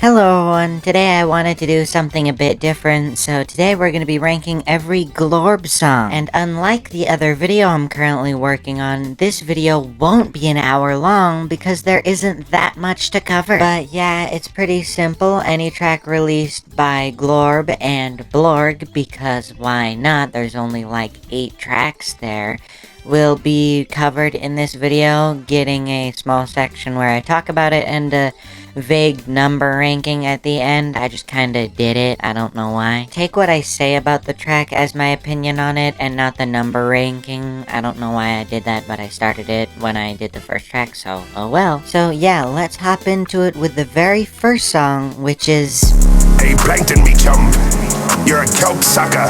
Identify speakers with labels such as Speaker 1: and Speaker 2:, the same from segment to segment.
Speaker 1: Hello, and today I wanted to do something a bit different, so today we're going to be ranking every Glorb song. And unlike the other video I'm currently working on, this video won't be an hour long because there isn't that much to cover. But yeah, it's pretty simple. Any track released by Glorb and Blorg, because why not? There's only like 8 tracks there, will be covered in this video, getting a small section where I talk about it and a vague number ranking at the end. I just kinda did it, I don't know why. Take what I say about the track as my opinion on it and not the number ranking. I don't know why I did that, but I started it when I did the first track, so oh well. So yeah, let's hop into it with the very first song, which is
Speaker 2: Hey Plankton, me chum, you're a kelp sucker.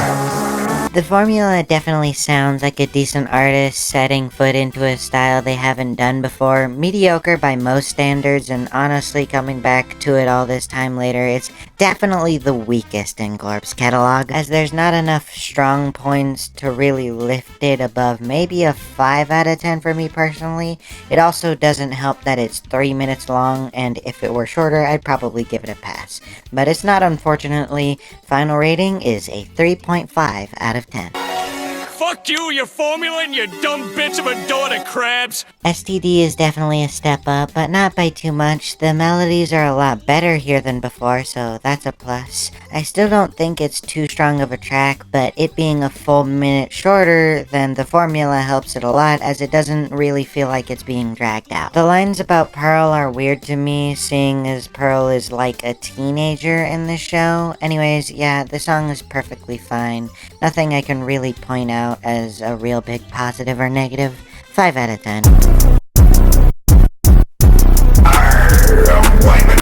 Speaker 1: The formula definitely sounds like a decent artist setting foot into a style they haven't done before. Mediocre by most standards, and honestly coming back to it all this time later, it's definitely the weakest in Glorb's catalog, as there's not enough strong points to really lift it above maybe a 5 out of 10 for me personally. It also doesn't help that it's 3 minutes long, and if it were shorter I'd probably give it a pass. But it's not, unfortunately. Final rating is a 3.5 out of 10.
Speaker 3: Fuck you, your formula, and your dumb bitch of a daughter, Krabs!
Speaker 1: STD is definitely a step up, but not by too much. The melodies are a lot better here than before, so that's a plus. I still don't think it's too strong of a track, but it being a full minute shorter than the formula helps it a lot, as it doesn't really feel like it's being dragged out. The lines about Pearl are weird to me, seeing as Pearl is like a teenager in the show. Anyways, yeah, the song is perfectly fine. Nothing I can really point out as a real big positive or negative. 5 out of 10.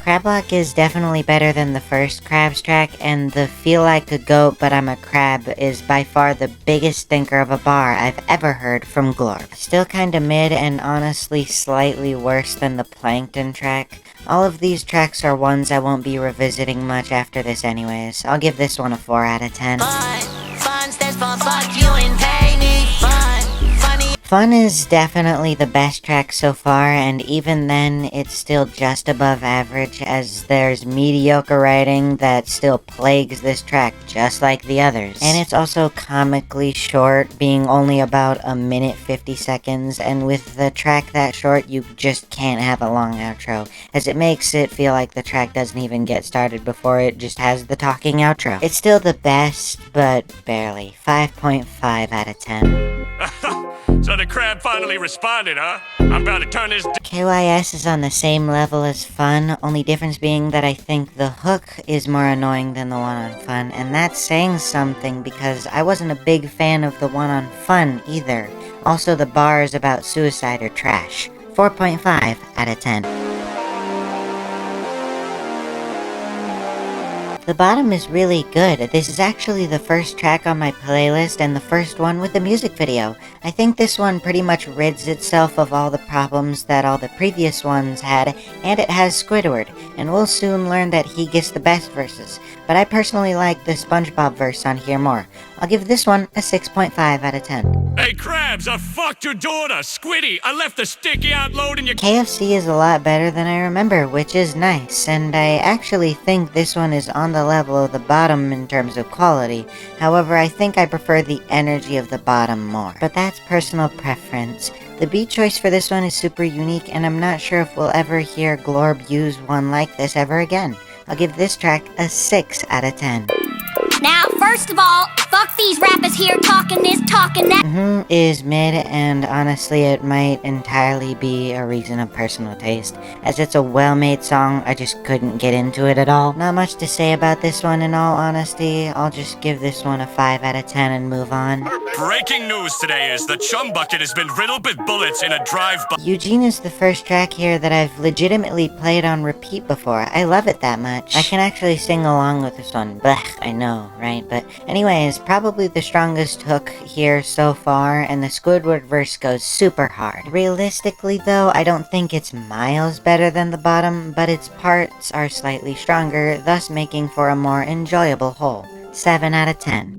Speaker 1: Crablock is definitely better than the first Krabs track, and the Feel Like a Goat But I'm a Crab is by far the biggest stinker of a bar I've ever heard from Glorb. Still kinda mid, and honestly slightly worse than the Plankton track. All of these tracks are ones I won't be revisiting much after this anyways. I'll give this one a 4 out of 10.
Speaker 4: Fun stands for fuck you and pay me. Funny.
Speaker 1: Fun is definitely the best track so far, and even then, it's still just above average, as there's mediocre writing that still plagues this track, just like the others. And it's also comically short, being only about a minute 50 seconds, and with the track that short, you just can't have a long outro, as it makes it feel like the track doesn't even get started before it just has the talking outro. It's still the best, but barely. 5.5 out of 10.
Speaker 3: So the crab finally responded, huh? I'm about to turn this
Speaker 1: KYS is on the same level as Fun, only difference being that I think the hook is more annoying than the one on Fun, and that's saying something because I wasn't a big fan of the one on Fun either. Also, the bars about suicide are trash. 4.5 out of 10. The bottom is really good. This is actually the first track on my playlist and the first one with a music video. I think this one pretty much rids itself of all the problems that all the previous ones had, and it has Squidward, and we'll soon learn that he gets the best verses. But I personally like the SpongeBob verse on here more. I'll give this one a 6.5 out of 10.
Speaker 3: Hey Krabs, I fucked your daughter, Squiddy! I left the sticky out load in your
Speaker 1: KFC is a lot better than I remember, which is nice, and I actually think this one is on the level of the bottom in terms of quality. However, I think I prefer the energy of the bottom more. But that's personal preference. The beat choice for this one is super unique, and I'm not sure if we'll ever hear Glorb use one like this ever again. I'll give this track a 6 out of 10.
Speaker 4: Now, first of all, fuck these rappers here talking this, talking that.
Speaker 1: Is mid, and honestly it might entirely be a reason of personal taste. As it's a well-made song, I just couldn't get into it at all. Not much to say about this one in all honesty. I'll just give this one a 5 out of 10 and move on.
Speaker 3: Breaking news today is the chum bucket has been riddled with bullets in a drive-by.
Speaker 1: Eugene is the first track here that I've legitimately played on repeat before. I love it that much. I can actually sing along with this one. Blech, I know, right? But anyways, probably the strongest hook here so far, and the Squidward verse goes super hard. Realistically though, I don't think it's miles better than the bottom, but its parts are slightly stronger, thus making for a more enjoyable whole. 7 out of 10.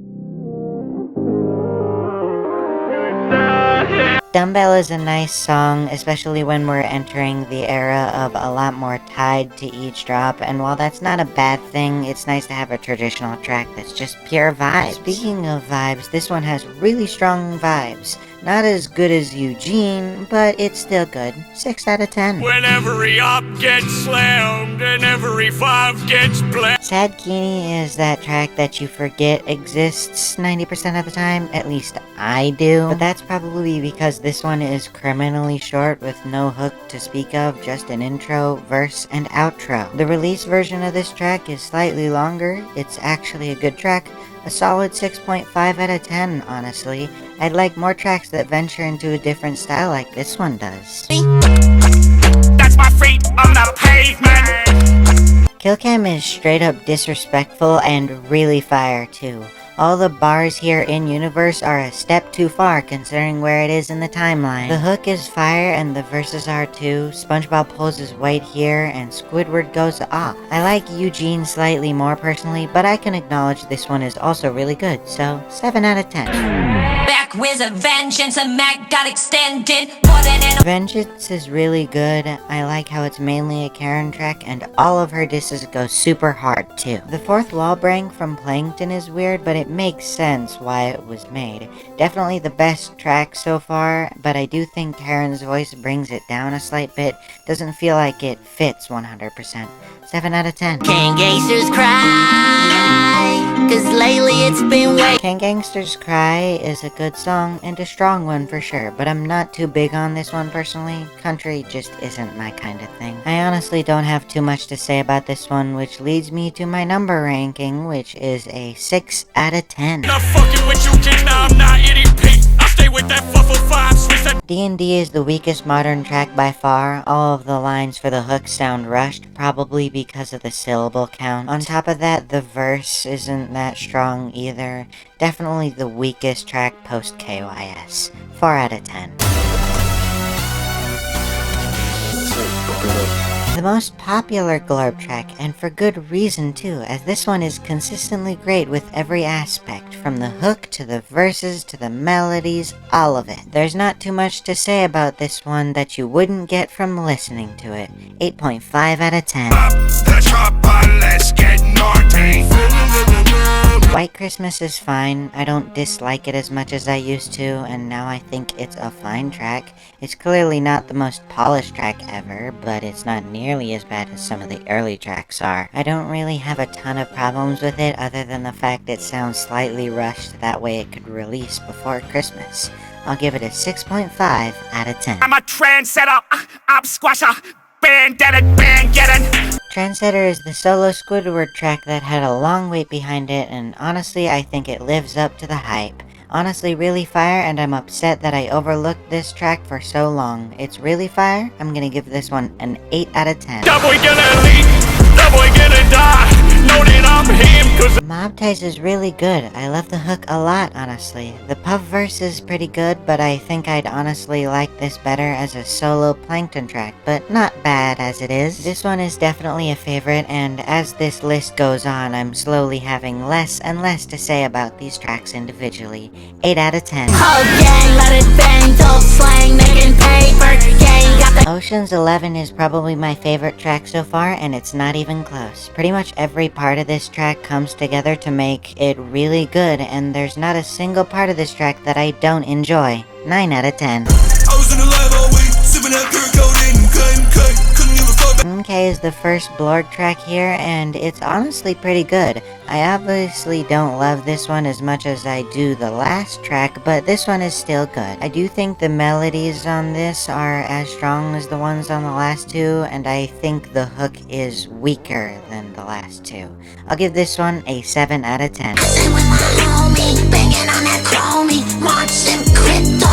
Speaker 1: Dumbbell is a nice song, especially when we're entering the era of a lot more tied to each drop, and while that's not a bad thing, it's nice to have a traditional track that's just pure vibes. Speaking of vibes, this one has really strong vibes. Not as good as Eugene, but it's still good. 6 out of 10.
Speaker 3: When every op gets slammed and every 5 gets blamed.
Speaker 1: Sad Keeney is that track that you forget exists 90% of the time, at least I do. But that's probably because this one is criminally short with no hook to speak of, just an intro, verse, and outro. The release version of this track is slightly longer. It's actually a good track. A solid 6.5 out of 10, honestly. I'd like more tracks that venture into a different style like this one does.
Speaker 3: That's my feet on the pavement.
Speaker 1: Killcam is straight up disrespectful and really fire too. All the bars here in universe are a step too far considering where it is in the timeline. The hook is fire and the verses are too. SpongeBob pulls his weight here and Squidward goes off. I like Eugene slightly more personally, but I can acknowledge this one is also really good, so 7 out of 10.
Speaker 5: Back with a vengeance, a mag got extended more than an
Speaker 1: Vengeance is really good. I like how it's mainly a Karen track and all of her disses go super hard too. The fourth wall break from Plankton is weird, but it makes sense why it was made. Definitely the best track so far, but I do think Karen's voice brings it down a slight bit. Doesn't feel like it fits 100%. 7 out of 10.
Speaker 5: Can gangsters cry? Cause lately it's been way.
Speaker 1: Can Gangsters Cry is a good song and a strong one for sure, but I'm not too big on this one personally. Country just isn't my kind of thing. I honestly don't have too much to say about this one, which leads me to my number ranking, which is a 6 out of 10.
Speaker 3: Not fucking with you, kid, now I'm not eating pig. I stay with that 445 Swiss and
Speaker 1: D&D is the weakest modern track by far. All of the lines for the hook sound rushed, probably because of the syllable count. On top of that, the verse isn't that strong either. Definitely the weakest track post KYS. 4 out of 10. The most popular Glorb track, and for good reason too, as this one is consistently great with every aspect, from the hook to the verses to the melodies, all of it. There's not too much to say about this one that you wouldn't get from listening to it. 8.5 out of 10.
Speaker 2: The chopper, let's get naughty.
Speaker 1: White Christmas is fine. I don't dislike it as much as I used to, and now I think it's a fine track. It's clearly not the most polished track ever, but it's not nearly as bad as some of the early tracks are. I don't really have a ton of problems with it other than the fact it sounds slightly rushed, that way it could release before Christmas. I'll give it a 6.5 out of 10.
Speaker 3: I'm a trendsetter, I'm squasher, bandgetting.
Speaker 1: Trendsetter is the solo Squidward track that had a long wait behind it, and honestly I think it lives up to the hype. Honestly really fire, and I'm upset that I overlooked this track for so long. It's really fire. I'm gonna give this one an 8 out of 10.
Speaker 3: That boy gonna leak, that boy gonna die. Know that I'm him, cause
Speaker 1: Mob Ties is really good. I love the hook a lot, honestly. The Puff verse is pretty good, but I think I'd honestly like this better as a solo Plankton track, but not bad as it is. This one is definitely a favorite, and as this list goes on, I'm slowly having less and less to say about these tracks individually. 8 out of 10.
Speaker 5: Whole gang, let it bang, dope slang, making paper, gang, got the
Speaker 1: Ocean's 11 is probably my favorite track so far, and it's not even close. Pretty much every part of this track comes together to make it really good, and there's not a single part of this track that I don't enjoy. 9 out of 10.
Speaker 6: I was in the lab all week, sipping that pure codeine, couldn't give a fuck.
Speaker 1: MK is the first Blorg track here, and it's honestly pretty good. I obviously don't love this one as much as I do the last track, but this one is still good. I do think the melodies on this are as strong as the ones on the last two, and I think the hook is weaker than the last two. I'll give this one a 7 out of 10.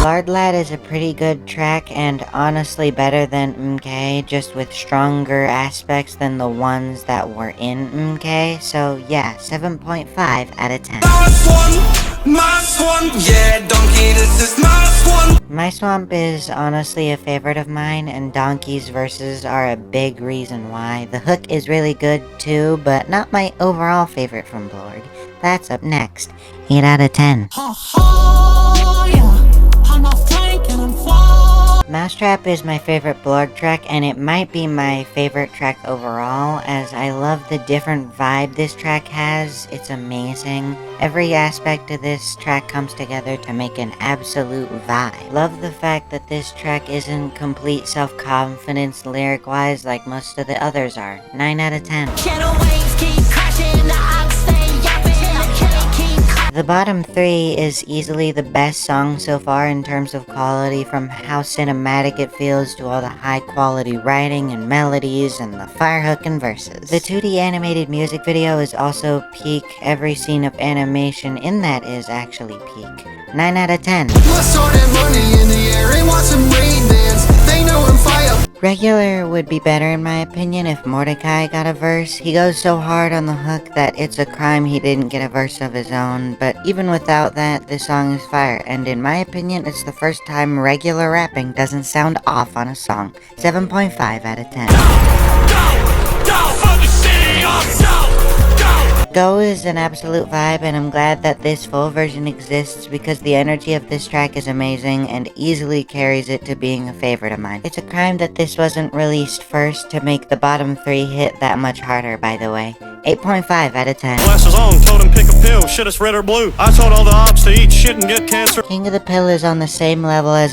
Speaker 1: Lard Lad is a pretty good track and honestly better than MK, just with stronger aspects than the ones that were in MK, so yeah, 7.5 out of 10.
Speaker 6: My swan, yeah, donkey, this is my swan.
Speaker 1: My Swamp is honestly a favorite of mine, and Donkey's verses are a big reason why. The hook is really good too, but not my overall favorite from Blorg. That's up next. 8 out of 10.
Speaker 5: on my flank and I'm fall.
Speaker 1: Mousetrap is my favorite Blorg track, and it might be my favorite track overall, as I love the different vibe this track has. It's amazing. Every aspect of this track comes together to make an absolute vibe. Love the fact that this track isn't complete self-confidence lyric-wise like most of the others are. 9 out of 10. The bottom 3 is easily the best song so far in terms of quality, from how cinematic it feels to all the high quality writing and melodies and the firehook and verses. The 2D animated music video is also peak. Every scene of animation in that is actually peak. 9 out of 10. Regular would be better in my opinion if Mordecai got a verse. He goes so hard on the hook that it's a crime he didn't get a verse of his own, but even without that, the song is fire, and in my opinion, it's the first time regular rapping doesn't sound off on a song. 7.5 out of 10. Go is an absolute vibe, and I'm glad that this full version exists because the energy of this track is amazing and easily carries it to being a favorite of mine. It's a crime that this wasn't released first to make the bottom 3 hit that much harder, by the way. 8.5 out of 10.
Speaker 7: Glasses on, told him pick a pill, shit it's red or blue. I told all the ops to eat shit and get cancer.
Speaker 1: King of the Pill is on the same level as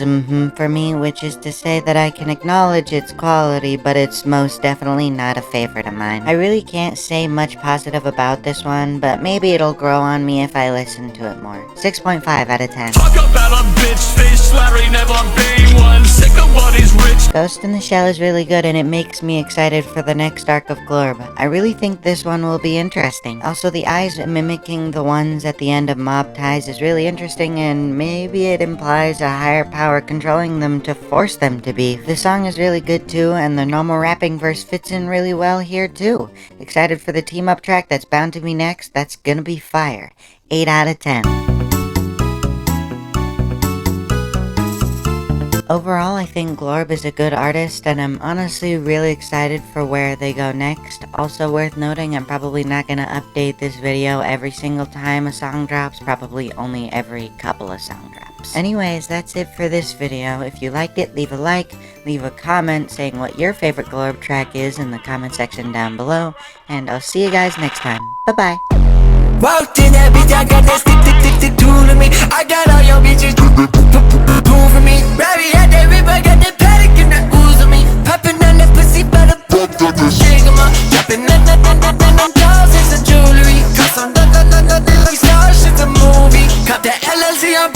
Speaker 1: for me, which is to say that I can acknowledge its quality, but it's most definitely not a favorite of mine. I really can't say much positive about this one, but maybe it'll grow on me if I listen to it more. 6.5 out of 10.
Speaker 3: Talk about a bitch fish, Larry never be one. Sick of what he's rich.
Speaker 1: Ghost in the Shell is really good, and it makes me excited for the next arc of Glorb. I really think this one will be interesting. Also, the eyes mimicking the ones at the end of Mob Ties is really interesting, and maybe it implies a higher power controlling them to force them to be. The song is really good too, and the normal rapping verse fits in really well here too. Excited for the team up track that's bound to be next. That's gonna be fire. 8 out of 10. Overall, I think Glorb is a good artist, and I'm honestly really excited for where they go next. Also worth noting, I'm probably not going to update this video every single time a song drops, probably only every couple of song drops. Anyways, that's it for this video. If you liked it, leave a like, leave a comment saying what your favorite Glorb track is in the comment section down below, and I'll see you guys next time. Bye-bye.
Speaker 6: Walked in that bitch, I got that stick tool to me. I got all your bitches pull for me. Rabbit had that rip, I got that paddock and that ooze on me. Popping on that pussy by the shake 'em up. Dropping them dolls and some jewelry. Cause I'm Stotch, it's a movie. Cop that LLC, I'm